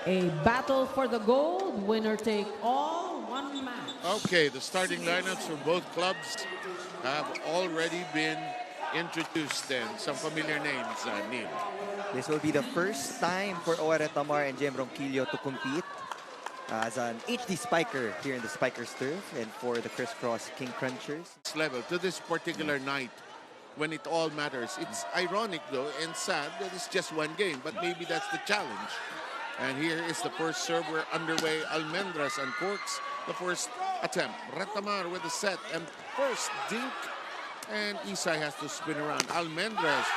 A battle for the gold, winner take all, one match. Okay, the starting lineups for both clubs have already been introduced, and some familiar names, Neil. This will be the first time for Oare Tamar and Jem Ronquillo to compete as an HD Spiker here in the Spikers turf, and for the Criss Cross King Crunchers. This level to this particular night when it all matters. It's ironic though and sad that it's just one game, but maybe that's the challenge. And here is the first serve. We're underway. Almendras uncorks the first attempt. Retamar with the set and first dink. And Isay has to spin around. Almendras.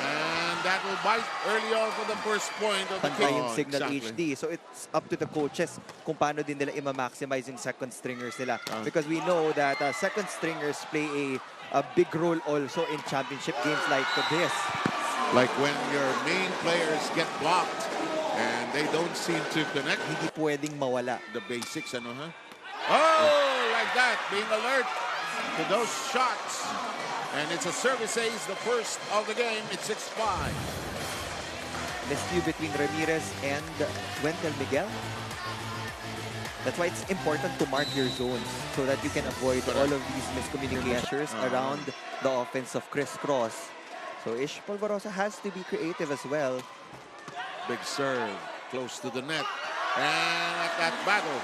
And that will bite early on for the first point of the Pantay game. yung Cignal Exactly. HD. So it's up to the coaches kung paano din nila i-maximize yung second stringers nila. Because we know that second stringers play a big role also in championship games like this. Like when your main players get blocked and they don't seem to connect. Hindi pwedeng mawala. The basics, ano, huh? Oh, like that, being alert to those shots. And it's a service ace, the first of the game. It's 6-5. This feud between Ramirez and Wentel Miguel. That's why it's important to mark your zones so that you can avoid all of these miscommunications around the offense of Criss Cross. So Ish Polvorosa has to be creative as well. Big serve, close to the net. And at that battle,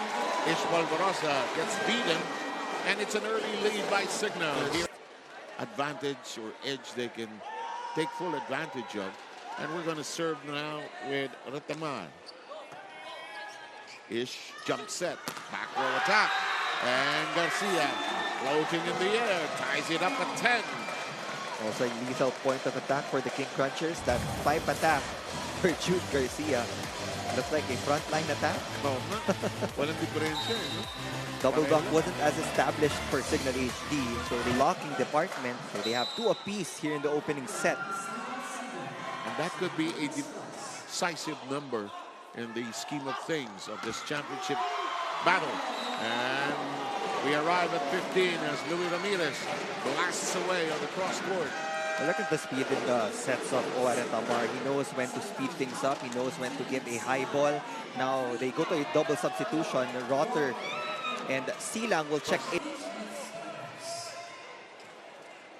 Ish Polvorosa gets beaten. And it's an early lead by Cignal. Advantage or edge they can take full advantage of. And we're going to serve now with Retamar. Ish jump set, back row attack. And Garcia floating in the air, ties it up at 10. Also a lethal point of attack for the King Crunchers. That pipe attack for Jude Garcia. Looks like a frontline attack. No, walang diferensya, no? Double block wasn't as established for Cignal HD. So the locking department, so they have 2 apiece here in the opening set. And that could be a decisive number in the scheme of things of this championship battle. And we arrive at 15 as Luis Ramirez blasts away on the cross court. Well, look at the speed in the sets of Oare Tamar. He knows when to speed things up. He knows when to give a high ball. Now they go to a double substitution. Rotter and Silang will check it.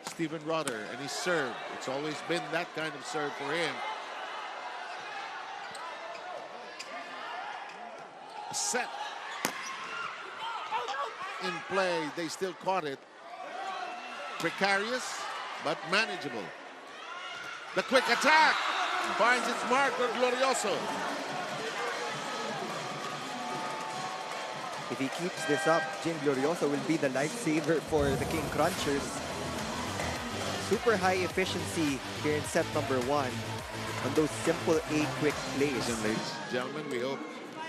Steven Rotter and his serve. It's always been that kind of serve for him. Set. In play, they still caught it. Precarious, but manageable. The quick attack finds its mark for Glorioso. If he keeps this up, Jim Glorioso will be the lifesaver for the King Crunchers. Super high efficiency here in set number 1 on those simple quick plays. And ladies and gentlemen, we hope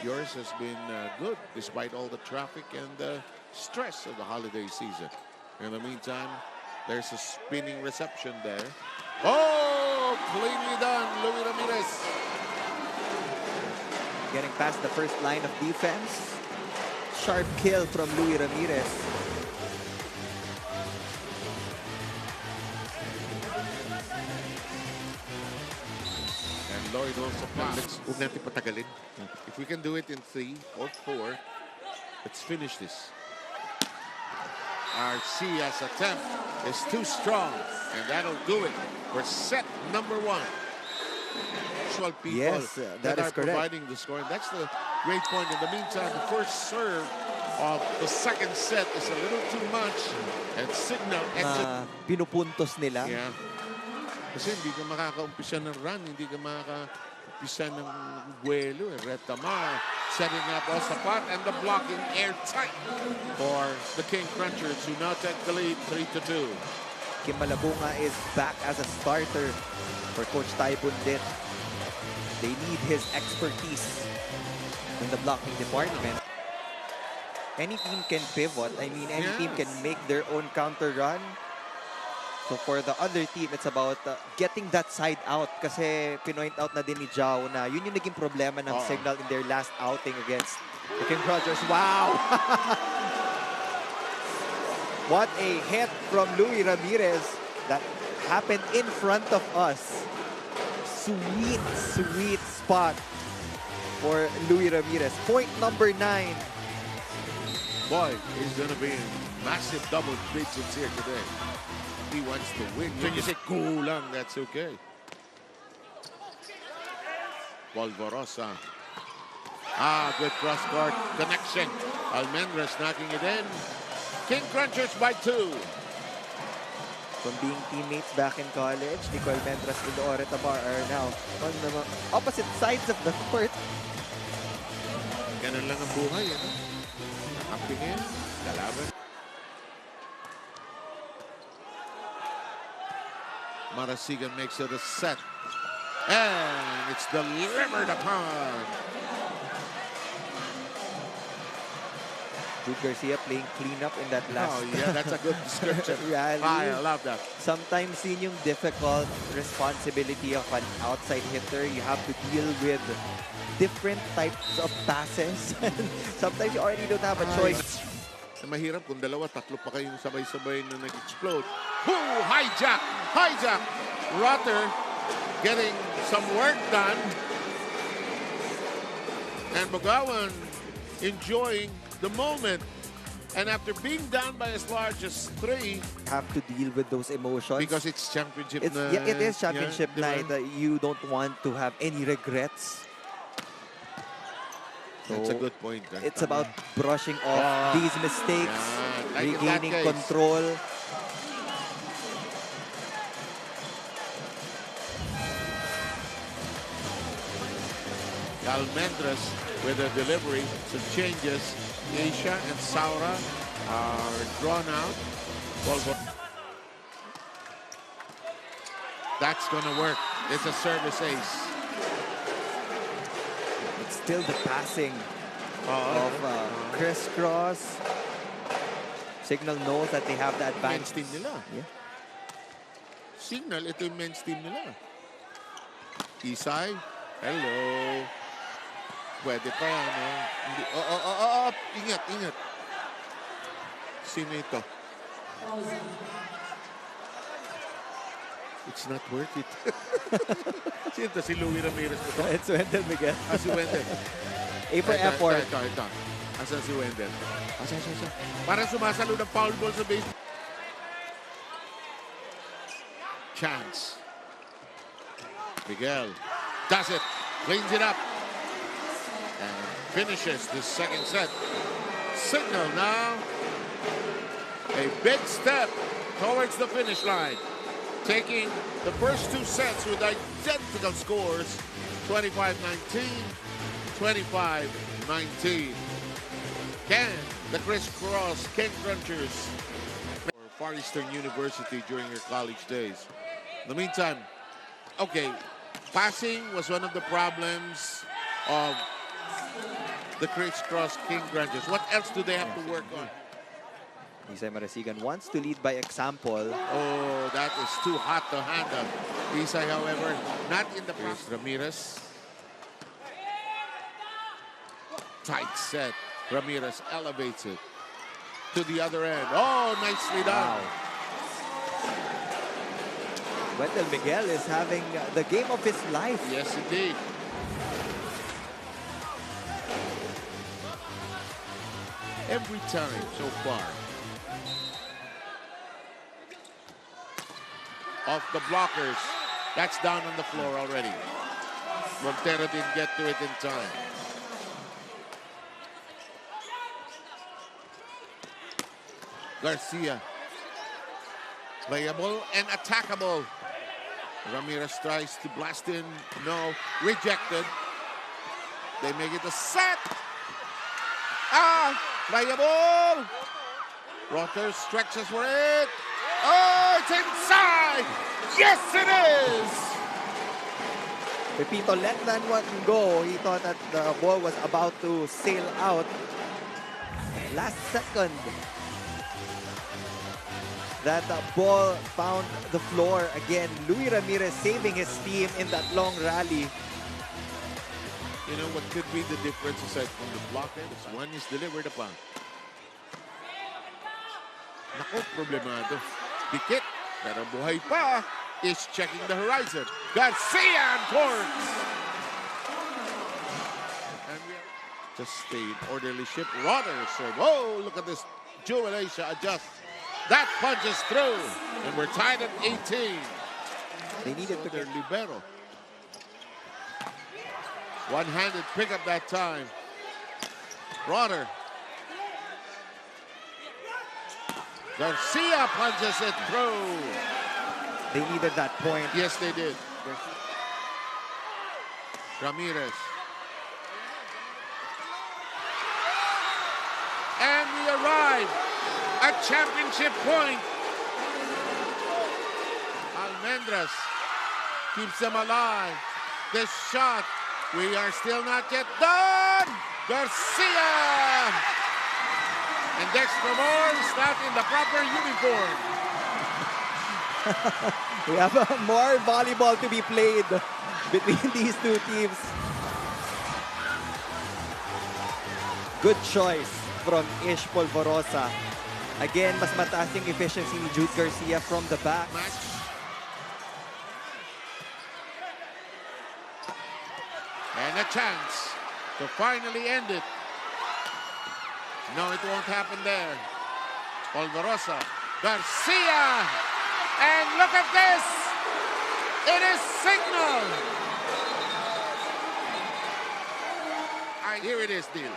yours has been good despite all the traffic and the stress of the holiday season. In the meantime, there's a spinning reception there. Oh, cleanly done, Luis Ramirez. Getting past the first line of defense. Sharp kill from Luis Ramirez. And Lloyd also passes. Huwag natin patagalin. If we can do it in 3 or 4, let's finish this. Garcia's attempt is too strong, and that'll do it for set number 1. Actual people Yes, that is are correct. providing the scoring. That's the great point. In the meantime, the first serve of the second set is a little too much, and Cignal Pinupuntos nila. Yeah. Kasi hindi ka makakaumpisa ng run, hindi ka makakaumpisa ng buwelo. Retamar setting up off the pot and the blocking airtight for the King Crunchers, who now take the lead 3-2. Kim Malabunga is back as a starter for Coach Tai Bundit. They need his expertise in the blocking department. Any team can pivot. I mean, any team can make their own counter run. So for the other team, it's about getting that side out. Kasi pinoint out na din ni Jao na yun yung naging problema ng Cignal in their last outing against the King Crunchers. Wow! What a hit from Luis Ramirez that happened in front of us. sweet, sweet spot for Louis Ramirez. Point number 9. Boy, he's gonna be in massive double digits here today. He wants to win. When you say kulang, that's okay. Polvorosa. Good cross-court connection. Almendras knocking it in. King Crunchers by 2. From being teammates back in college, Nicole Almendras and Ore Tabar are now on the opposite sides of the court. Ganun lang ang buhay, ano? Nakampingin, kalaban. Marasigan makes it a set. And it's delivered upon. Jude Garcia playing cleanup in that last. Oh, yeah, that's a good description. Rally. I love that. Sometimes yun yung difficult responsibility of an outside hitter. You have to deal with different types of passes. Sometimes you already don't have a choice. Mahirap kung dalawa, tatlo pa kayong sabay-sabay na nag-explode. Woo! Hijack! Hijack! Rotter getting some work done. And Bagawan enjoying the moment. And after being down by as large as 3, Have to deal with those emotions. because it's championship It's, night. yeah, it is championship Yeah, night. You don't want to have any regrets. That's a So, good point. It's about brushing off these mistakes, Yeah, like in that regaining case. control. Almendras with a delivery, some changes. Asia and Saura are drawn out. That's going to work. It's a service ace. It's still the passing of Criss Cross. Cignal knows that they have that Men's advantage. team nila. Yeah. Cignal, ito yung men's team nila. Isay, hello. Pwede pa yan, Hindi. Ingat, ingat. Sino ito? It's not worth it. Sino ito? Si Louis Ramirez ba ito? It's Wendell Miguel. Si Wendell. A for effort. Ito. Asan si Wendell? Asan. Parang sumasalo ng foul ball sa base. Chance. Miguel does it. Cleans it up. And finishes the second set. Cignal now. A big step towards the finish line. Taking the first 2 sets with identical scores. 25-19, 25-19. Can the Criss Cross King Crunchers for Far Eastern University during your college days? In the meantime, okay, passing was one of the problems of the Criss Cross King Crunchers. What else do they have to work on? Isay Marasigan wants to lead by example. Oh, that is too hot to handle. Isay, however, not in the pass. Ramirez. Tight set. Ramirez elevates it to the other end. Oh, nicely done. Wow. Wendell Miguel is having the game of his life. Yes, indeed. Every time so far. Off the blockers. That's down on the floor already. Montero didn't get to it in time. Garcia. Playable and attackable. Ramirez tries to blast in. No. Rejected. They make it a set. Playable. Rotter stretches for it. Oh, it's inside. Yes, it is. Pepito let that one go. He thought that the ball was about to sail out. Last second, that ball found the floor again. Louis Ramirez saving his team in that long rally. You know what could be the difference aside from the blocker? One is delivered upon. Nako, problemado. Dikit, pero buhay pa. is checking the horizon. Garcia and Corks. And we just stayed orderly ship. Roder serve. Oh, look at this. Jewel Asia adjusts. That punches through. And we're tied at 18. They needed to Their get libero. One-handed pickup that time. Roder. Garcia punches it through. They needed that point. Yes, they did. Ramirez. And we arrive at championship point. Almendras keeps them alive. This shot, we are still not yet done. Garcia! And Dexter Moore is not in the proper uniform. We have more volleyball to be played between these two teams. Good choice from Ish Polvorosa. Again, mas mataas yung efficiency ni Jude Garcia from the back. Match. And a chance to finally end it. No, it won't happen there. Polvorosa, Garcia, and look at this! It is Cignal! Here it is, Deal.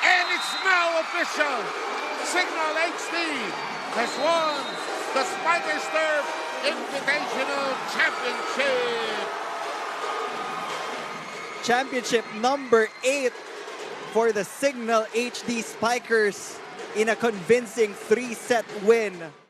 And it's now official! Cignal HD has won the Spikers Turf Invitational Championship! Championship number 8 for the Cignal HD Spikers in a convincing 3-set win.